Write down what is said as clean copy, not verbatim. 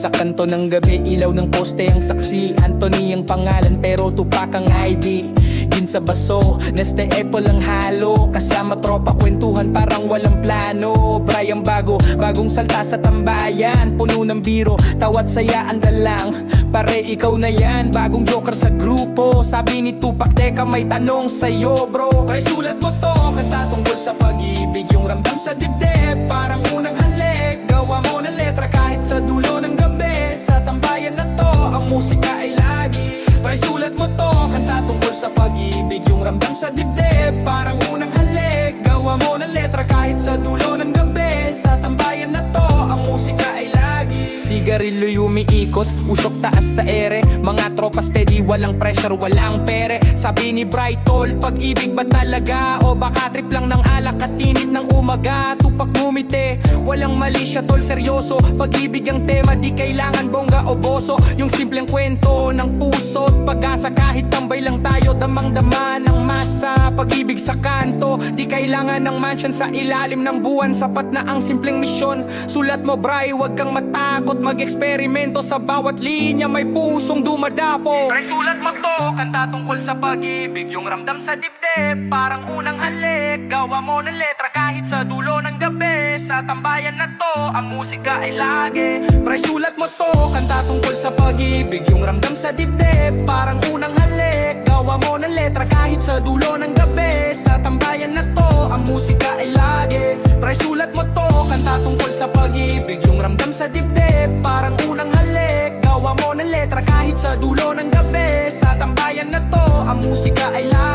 Sa kanto ng gabi, ilaw ng poste ang saksi. Anthony ang pangalan pero Tupac ang ID. Gin sa baso, Neste Apple ang halo. Kasama tropa, kwentuhan parang walang plano. Brian bagong salta sa tambayan. Puno ng biro, tawat saya ang dalang. Pare ikaw na yan, bagong joker sa grupo. Sabi ni Tupac, teka may tanong sa'yo bro. Kaya sulat mo to, kanta tungkol sa pag-ibig. Yung ramdam sa dibdib, parang unang halik. Gawa mo ng letra kahit sa dulo ng gabi. Sa tambayan na to, ang musika ay lagi. Kaya sulat mo to, kanta tungkol sa pag-ibig. Yung ramdam sa dibdib, parang unang halik. Gawa mo ng letra kahit sa dulo ng gabi. Sa tambayan na to, ang musika ay lagi. Sigarilyo'y umiikot, usok taas sa ere. Mga tropa steady, walang pressure, walang pere. Sabi ni Bright Tol, pag-ibig ba talaga? O baka trip lang ng alak at tinit ng umaga? Tupak ngumiti, walang mali siya tol, seryoso. Pag-ibig ang tema, di kailangan bongga o boso. Yung simpleng kwento ng puso at pag-asa. Kahit tambay lang tayo, damang-dama ng masa. Pag-ibig sa kanto, di kailangan ng mansion. Sa ilalim ng buwan, sapat na ang simpleng misyon. Sulat mo Bray, wag kang matakot. Mag-eksperimento sa bawat linya, may pusong dumadapo. Pre, sulat mo to, kanta tungkol sa pag-ibig. Yung ramdam sa dibdib, parang unang halik. Gawa mo ng letra kahit sa dulo ng gabi. Sa tambayan na to, ang musika ay lagi. Pre, sulat mo to, kanta tungkol sa pag-ibig. Yung ramdam sa dibdib, parang unang halik. Gawa mo ng letra kahit sa dulo ng gabi. Sa tambayan na to, ang musika ay lagi. Pre, sulat mo to, kanta tungkol sa pag-ibig. Yung ramdam sa dibdib, parang unang halik. Gawa mo ng letra kahit sa dulo ng gabi. Sa tambayan na to, ang musika ay lagi.